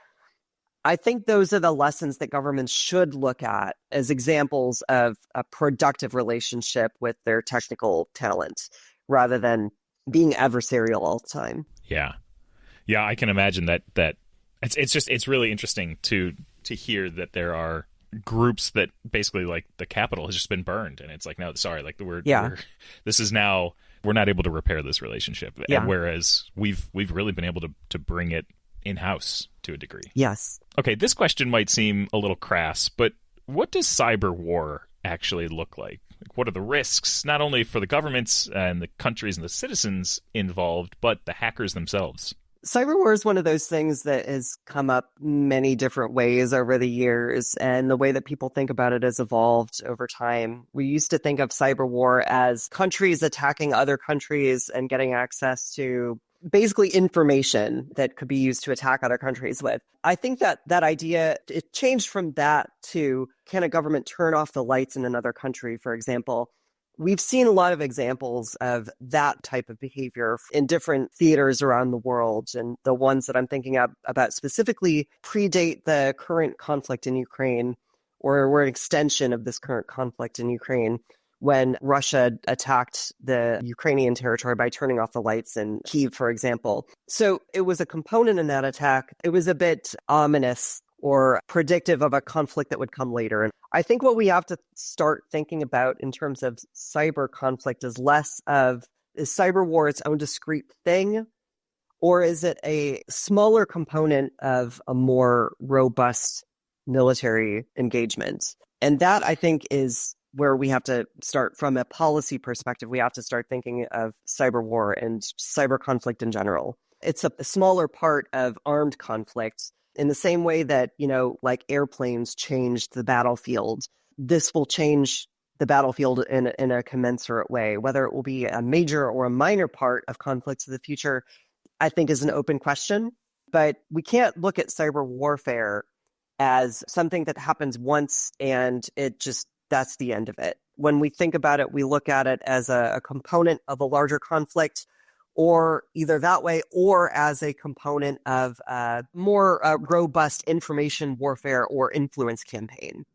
I think those are the lessons that governments should look at as examples of a productive relationship with their technical talent, rather than being adversarial all the time. Yeah. Yeah, I can imagine that it's really interesting to hear that there are groups that basically, like, the Capitol has just been burned, and it's like, no, sorry, like, we're not able to repair this relationship. Yeah. And whereas we've really been able to bring it in-house to a degree. Yes. Okay, this question might seem a little crass, but what does cyber war actually look like? What are the risks, not only for the governments and the countries and the citizens involved, but the hackers themselves? Cyber war is one of those things that has come up many different ways over the years, and the way that people think about it has evolved over time. We used to think of cyber war as countries attacking other countries and getting access to basically information that could be used to attack other countries with. I think that idea, it changed from that to, can a government turn off the lights in another country, for example? We've seen a lot of examples of that type of behavior in different theaters around the world. And the ones that I'm thinking about specifically predate the current conflict in Ukraine, or were an extension of this current conflict in Ukraine, when Russia attacked the Ukrainian territory by turning off the lights in Kyiv, for example. So it was a component in that attack. It was a bit ominous or predictive of a conflict that would come later. And I think what we have to start thinking about in terms of cyber conflict is less of, is cyber war its own discrete thing, or is it a smaller component of a more robust military engagement? And that, I think, is where we have to start from a policy perspective. We have to start thinking of cyber war and cyber conflict in general. It's a smaller part of armed conflict, In the same way that, like airplanes changed the battlefield, this will change the battlefield in a commensurate way. Whether it will be a major or a minor part of conflicts of the future, I think is an open question. But we can't look at cyber warfare as something that happens once and that's the end of it. When we think about it, we look at it as a component of a larger conflict, or either that way or as a component of more robust information warfare or influence campaign.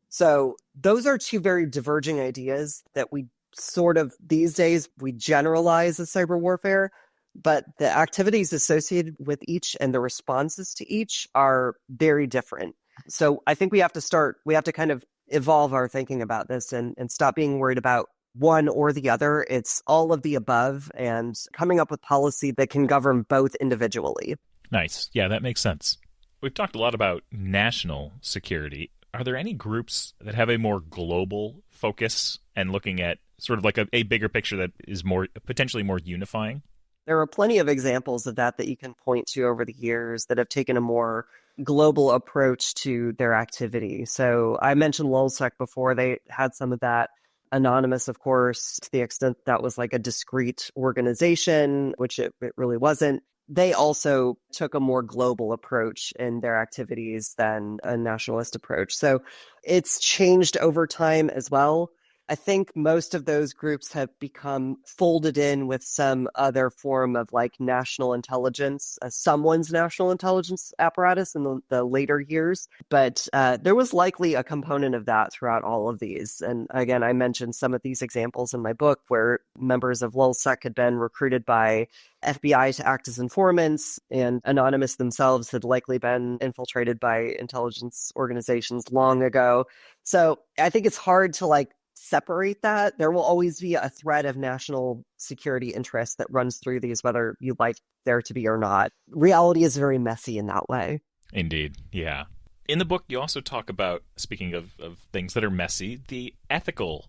So those are two very diverging ideas that we sort of, these days, we generalize as cyber warfare, but the activities associated with each and the responses to each are very different. So I think we have to kind of evolve our thinking about this and stop being worried about one or the other. It's all of the above and coming up with policy that can govern both individually. Nice. Yeah, that makes sense. We've talked a lot about national security. Are there any groups that have a more global focus and looking at sort of like a bigger picture that is potentially more unifying? There are plenty of examples of that you can point to over the years that have taken a more global approach to their activity. So I mentioned LulzSec before. They had some of that. Anonymous, of course, to the extent that was like a discrete organization, which it really wasn't. They also took a more global approach in their activities than a nationalist approach. So it's changed over time as well. I think most of those groups have become folded in with some other form of like national intelligence, someone's national intelligence apparatus in the later years. But there was likely a component of that throughout all of these. And again, I mentioned some of these examples in my book where members of LulzSec had been recruited by FBI to act as informants, and Anonymous themselves had likely been infiltrated by intelligence organizations long ago. So I think it's hard to separate that. There will always be a thread of national security interest that runs through these, whether you like there to be or not. Reality is very messy in that way. Indeed, yeah. In the book, you also talk about, speaking of things that are messy, the ethical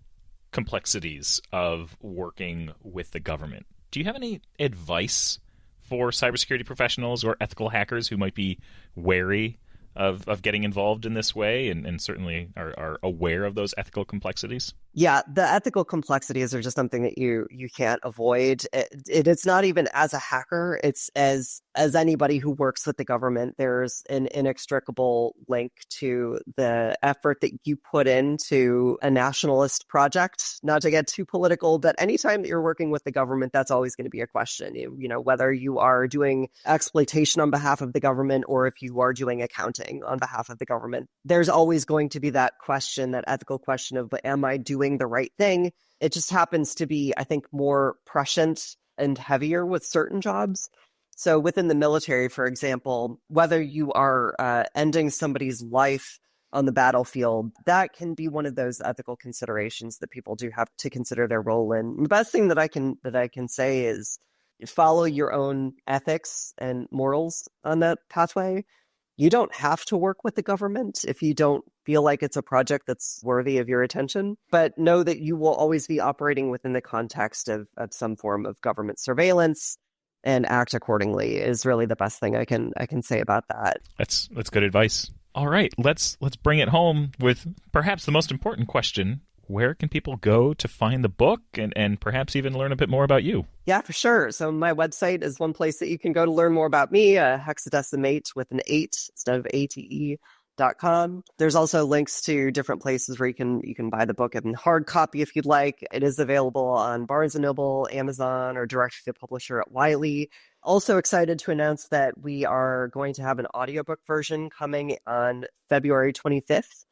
complexities of working with the government. Do you have any advice for cybersecurity professionals or ethical hackers who might be wary of getting involved in this way and certainly are aware of those ethical complexities? Yeah, the ethical complexities are just something that you can't avoid. It's not even as a hacker, it's as anybody who works with the government. There's an inextricable link to the effort that you put into a nationalist project. Not to get too political, but anytime that you're working with the government, that's always going to be a question. You know, whether you are doing exploitation on behalf of the government or if you are doing accounting on behalf of the government, there's always going to be that question, that ethical question of, am I doing the right thing? It just happens to be, I think, more prescient and heavier with certain jobs. So within the military, for example, whether you are ending somebody's life on the battlefield, that can be one of those ethical considerations that people do have to consider their role in. The best thing that I can say is follow your own ethics and morals on that pathway. You don't have to work with the government if you don't feel like it's a project that's worthy of your attention, but know that you will always be operating within the context of some form of government surveillance, and act accordingly is really the best thing I can say about that. That's good advice. All right, let's bring it home with perhaps the most important question. Where can people go to find the book and perhaps even learn a bit more about you? Yeah, for sure. So my website is one place that you can go to learn more about me, hexadecimate with an 8 instead of ATE.com. There's also links to different places where you can buy the book in hard copy if you'd like. It is available on Barnes & Noble, Amazon, or direct to the publisher at Wiley. Also excited to announce that we are going to have an audiobook version coming on February 25th.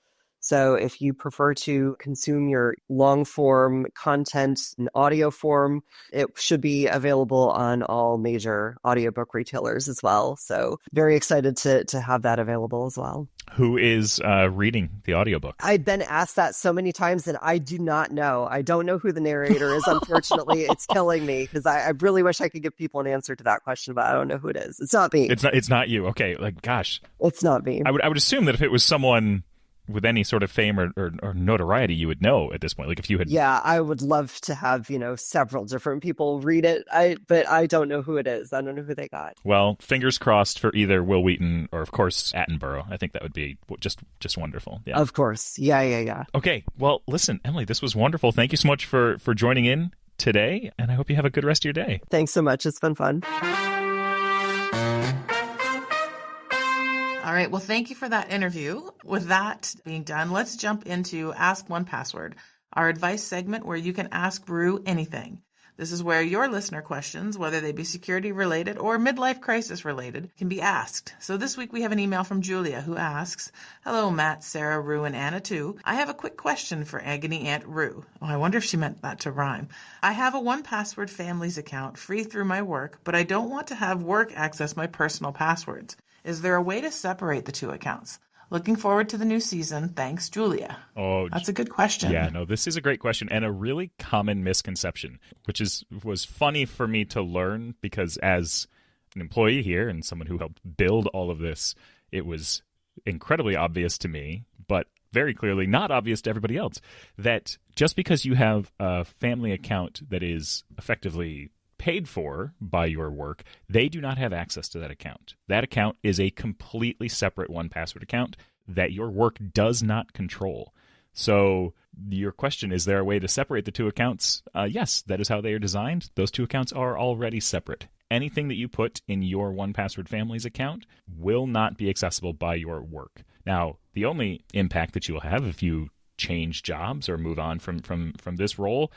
So if you prefer to consume your long-form content in audio form, it should be available on all major audiobook retailers as well. So very excited to have that available as well. Who is reading the audiobook? I've been asked that so many times, and I do not know. I don't know who the narrator is, unfortunately. It's killing me, because I really wish I could give people an answer to that question, but I don't know who it is. It's not me. It's not you. Okay, gosh. It's not me. I would assume that if it was someone with any sort of fame or notoriety, you would know at this point. Like if you had... Yeah, I would love to have, several different people read it, but I don't know who it is. I don't know who they got. Well, fingers crossed for either Will Wheaton or, of course, Attenborough. I think that would be just wonderful. Yeah. Of course. Yeah. Okay, well, listen, Emily, this was wonderful. Thank you so much for joining in today, and I hope you have a good rest of your day. Thanks so much. It's been fun. All right. Well, thank you for that interview. With that being done, let's jump into Ask 1Password, our advice segment where you can ask Rue anything. This is where your listener questions, whether they be security related or midlife crisis related, can be asked. So this week we have an email from Julia who asks, "Hello, Matt, Sarah, Rue, and Anna too. I have a quick question for Agony Aunt Rue." Oh, I wonder if she meant that to rhyme. "I have a 1Password Families account free through my work, but I don't want to have work access my personal passwords. Is there a way to separate the two accounts? Looking forward to the new season. Thanks, Julia." Oh, that's a good question. Yeah, no, this is a great question and a really common misconception, which was funny for me to learn because as an employee here and someone who helped build all of this, it was incredibly obvious to me, but very clearly not obvious to everybody else, that just because you have a family account that is effectively paid for by your work, they do not have access to that account. That account is a completely separate 1Password account that your work does not control. So your question, is there a way to separate the two accounts? Yes, that is how they are designed. Those two accounts are already separate. Anything that you put in your 1Password Families account will not be accessible by your work. Now, the only impact that you will have if you change jobs or move on from this role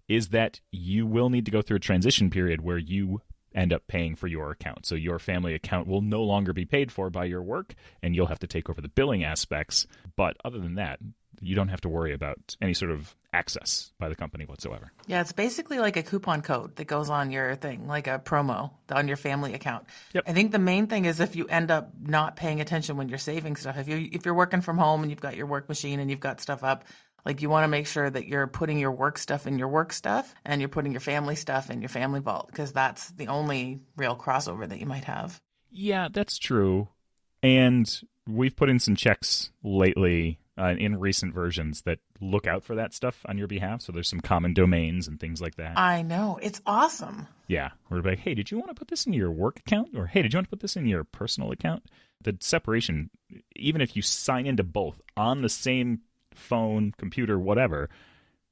is that you will need to go through a transition period where you end up paying for your account. So your family account will no longer be paid for by your work, and you'll have to take over the billing aspects. But other than that, you don't have to worry about any sort of access by the company whatsoever. Yeah, it's basically like a coupon code that goes on your thing, like a promo on your family account. Yep. I think the main thing is if you end up not paying attention when you're saving stuff, if you're working from home and you've got your work machine and you've got stuff up, like you want to make sure that you're putting your work stuff in your work stuff and you're putting your family stuff in your family vault, because that's the only real crossover that you might have. Yeah, that's true. And we've put in some checks lately in recent versions that look out for that stuff on your behalf. So there's some common domains and things like that. I know. It's awesome. Yeah. We're like, hey, did you want to put this in your work account? Or hey, did you want to put this in your personal account? The separation, even if you sign into both on the same phone, computer, whatever,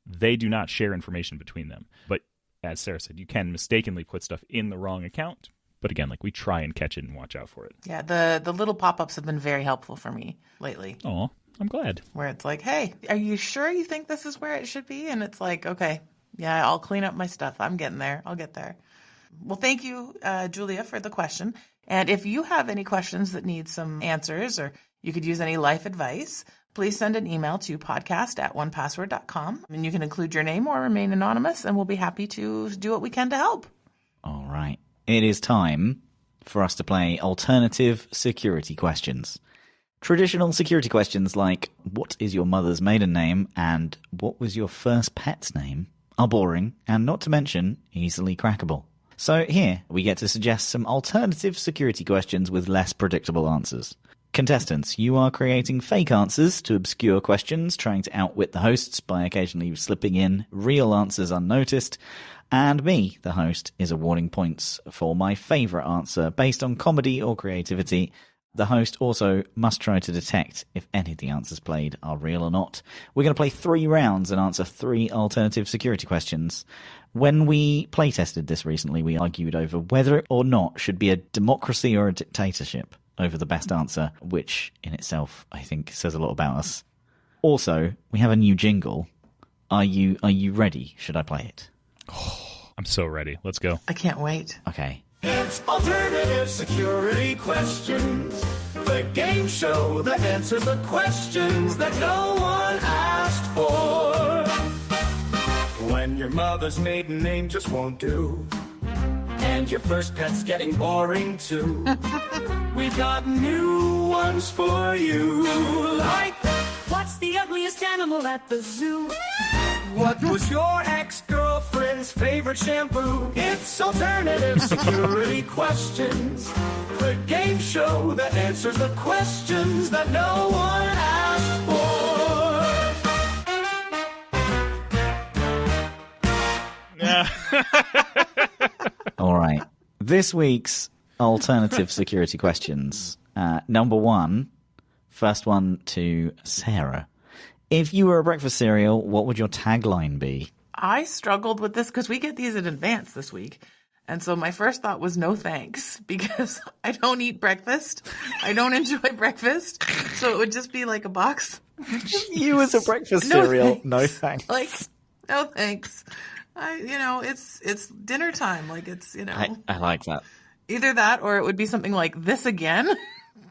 they do not share information between them. But as Sarah said, you can mistakenly put stuff in the wrong account. But again, like we try and catch it and watch out for it. Yeah, the little pop-ups have been very helpful for me lately. Oh, I'm glad. Where it's like, hey, are you sure you think this is where it should be? And it's like, okay, yeah, I'll clean up my stuff. I'm getting there. I'll get there. Well, thank you, Julia, for the question. And if you have any questions that need some answers or you could use any life advice, please send an email to podcast@1password.com. And you can include your name or remain anonymous, and we'll be happy to do what we can to help. All right. It is time for us to play alternative security questions. Traditional security questions like, what is your mother's maiden name and what was your first pet's name, are boring and, not to mention, easily crackable. So here, we get to suggest some alternative security questions with less predictable answers. Contestants, you are creating fake answers to obscure questions, trying to outwit the hosts by occasionally slipping in real answers unnoticed. And me, the host, is awarding points for my favourite answer based on comedy or creativity. The host also must try to detect if any of the answers played are real or not. We're going to play 3 rounds and answer 3 alternative security questions. When we playtested this recently, we argued over whether or not should be a democracy or a dictatorship over the best answer, which in itself, I think, says a lot about us. Also, we have a new jingle. Are you ready? Should I play it? Oh, I'm so ready. Let's go. I can't wait. Okay. It's alternative security questions, the game show that answers the questions that no one asked for. When your mother's maiden name just won't do, and your first pet's getting boring too, we've got new ones for you. Like, what's the ugliest animal at the zoo? what was your ex-girlfriend's favorite shampoo? It's alternative security questions, the game show that answers the questions that no one asked for. All right. This week's alternative security questions. Number one, first one to Sarah. If you were a breakfast cereal, what would your tagline be? I struggled with this because we get these in advance this week. And so my first thought was no thanks, because I don't eat breakfast. I don't enjoy breakfast. So it would just be like a box. You as a breakfast No cereal, thanks. no thanks. Like, no thanks. It's dinner time. Like, it's, I like that. either that or it would be something like this again,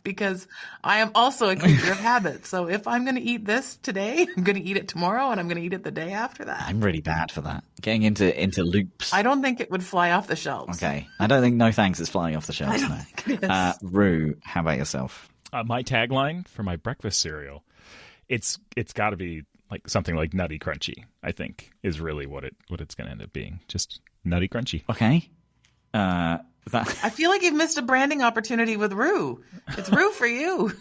because I am also a creature of habit. So if I'm going to eat this today, I'm going to eat it tomorrow, and I'm going to eat it the day after that. I'm really bad for that. Getting into loops. I don't think it would fly off the shelves. Okay. I don't think no thanks is flying off the shelves. I don't think it is. Rue, how about yourself? My tagline for my breakfast cereal, it's got to be like something like Nutty Crunchy, I think, is really what it's going to end up being. Just Nutty Crunchy. Okay. I feel like you've missed a branding opportunity with Rue. It's Rue for you.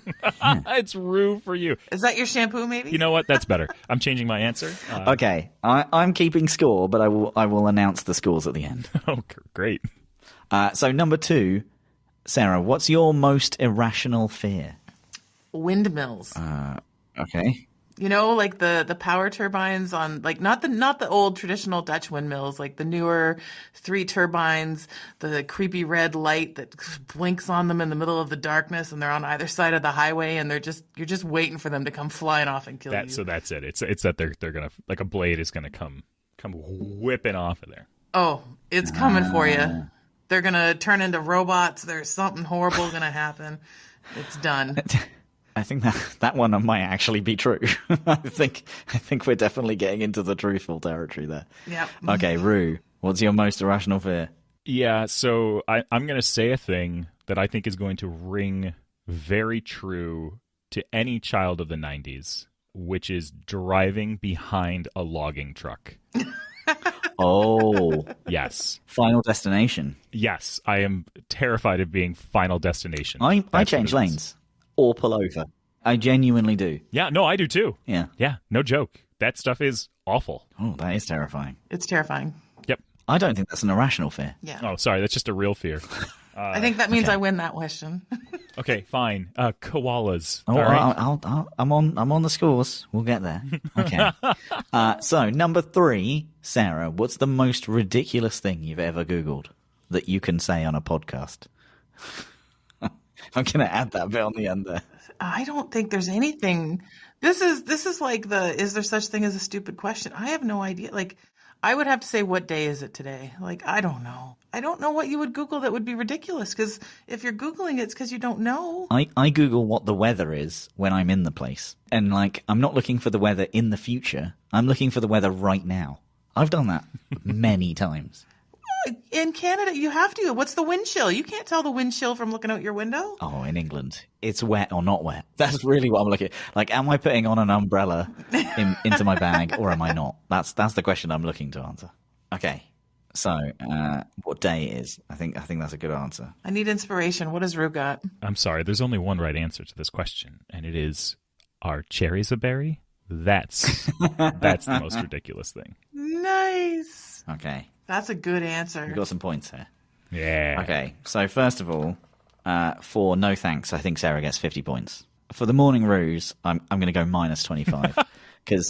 It's Rue for you. Is that your shampoo, maybe? You know what? That's better. I'm changing my answer. Okay. I'm keeping score, but I will announce the scores at the end. Oh, great. So number two, Sarah, what's your most irrational fear? Windmills. Okay. Like the power turbines on, like, not the old traditional Dutch windmills, like the newer 3 turbines, the creepy red light that blinks on them in the middle of the darkness, and they're on either side of the highway, and you're just waiting for them to come flying off and kill you. So that's it. It's that they're gonna, like, a blade is gonna come whipping off of there. Oh, it's coming for you. They're gonna turn into robots. There's something horrible gonna happen. It's done. I think that one might actually be true. I think we're definitely getting into the truthful territory there. Yep. Okay, Rue, what's your most irrational fear? Yeah, so I'm going to say a thing that I think is going to ring very true to any child of the 90s, which is driving behind a logging truck. Oh. Yes. Final Destination. Yes, I am terrified of being Final Destination. I change lanes. Or pull over. I genuinely do. Yeah, no, I do too. Yeah. Yeah, no joke. That stuff is awful. Oh, that is terrifying. It's terrifying. Yep. I don't think that's an irrational fear. Yeah. Oh, sorry, that's just a real fear. I think that means I win that question. Okay, fine. Koalas. Oh, All right. I'm on the scores. We'll get there. Okay. So number 3, Sarah, what's the most ridiculous thing you've ever Googled that you can say on a podcast? I'm going to add that bit on the end there. I don't think there's anything. This is like is there such thing as a stupid question? I have no idea. Like, I would have to say, what day is it today? Like, I don't know. I don't know what you would Google that would be ridiculous, because if you're Googling it, it's because you don't know. I Google what the weather is when I'm in the place. And, like, I'm not looking for the weather in the future. I'm looking for the weather right now. I've done that many times. In Canada, you have to. What's the wind chill? You can't tell the wind chill from looking out your window. Oh, in England, it's wet or not wet. That's really what I'm looking at. Like, am I putting on an umbrella into my bag, or am I not? That's the question I'm looking to answer. Okay, so what day it is? I think that's a good answer. I need inspiration. What has Rue got? I'm sorry, there's only one right answer to this question, and it is, are cherries a berry? That's the most ridiculous thing. Nice. Okay. That's a good answer. We've got some points here. Yeah. Okay, so first of all, for no thanks, I think Sarah gets 50 points. For the morning ruse, I'm going to go minus 25. Because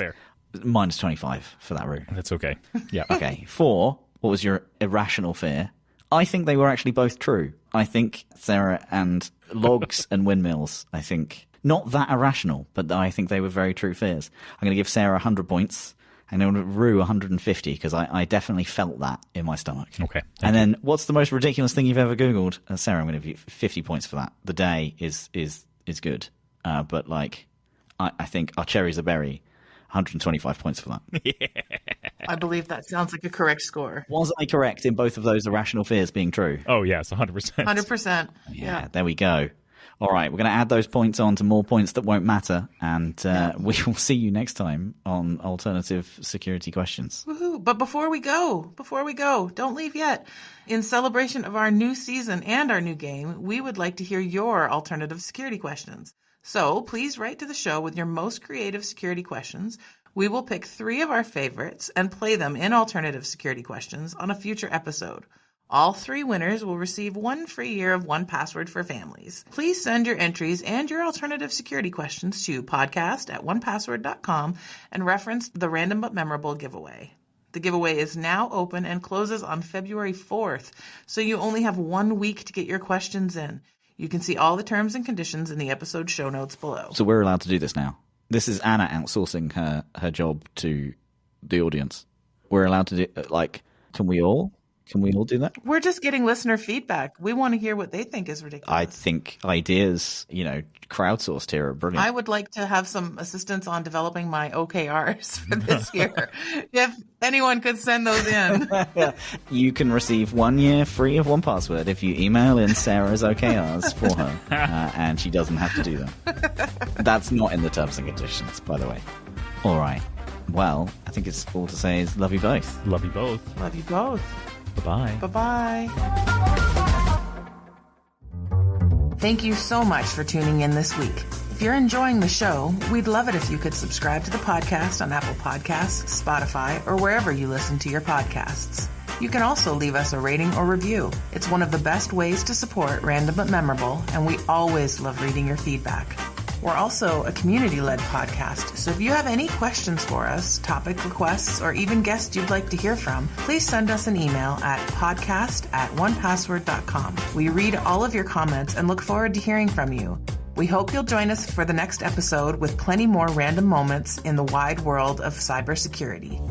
minus 25 for that ruse. That's okay. Yeah. Okay, 4, what was your irrational fear? I think they were actually both true. I think Sarah and logs and windmills, I think, not that irrational, but I think they were very true fears. I'm going to give Sarah 100 points. And then Rue 150, because I definitely felt that in my stomach. Okay. And then, what's the most ridiculous thing you've ever Googled? Sarah, I'm going to give you 50 points for that. The day is good. But, like, I think our cherries are berry. 125 points for that. Yeah. I believe that sounds like a correct score. Was I correct in both of those irrational fears being true? Oh, yes, 100%. 100%. Yeah, there we go. All right, we're going to add those points on to more points that won't matter, and we will see you next time on Alternative Security Questions. Woohoo. But before we go, don't leave yet. In celebration of our new season and our new game, we would like to hear your alternative security questions. So please write to the show with your most creative security questions. We will pick 3 of our favorites and play them in alternative security questions on a future episode. All 3 winners will receive 1 free year of 1Password for families. Please send your entries and your alternative security questions to podcast@onepassword.com and reference the Random But Memorable giveaway. The giveaway is now open and closes on February 4th, so you only have 1 week to get your questions in. You can see all the terms and conditions in the episode show notes below. So we're allowed to do this now. This is Anna outsourcing her job to the audience. We're allowed to do, can we all do that? We're just getting listener feedback. We want to hear what they think is ridiculous. I think ideas, crowdsourced here are brilliant. I would like to have some assistance on developing my OKRs for this year. If anyone could send those in. You can receive 1 year free of 1Password if you email in Sarah's OKRs for her, and she doesn't have to do them. That's not in the terms and conditions, by the way. All right. Well, I think it's all to say is love you both. Love you both. Love you both. Bye-bye. Bye-bye. Thank you so much for tuning in this week. If you're enjoying the show, we'd love it if you could subscribe to the podcast on Apple Podcasts, Spotify, or wherever you listen to your podcasts. You can also leave us a rating or review. It's one of the best ways to support Random But Memorable, and we always love reading your feedback. We're also a community-led podcast, so if you have any questions for us, topic requests, or even guests you'd like to hear from, please send us an email at podcast@onepassword.com. We read all of your comments and look forward to hearing from you. We hope you'll join us for the next episode with plenty more random moments in the wide world of cybersecurity.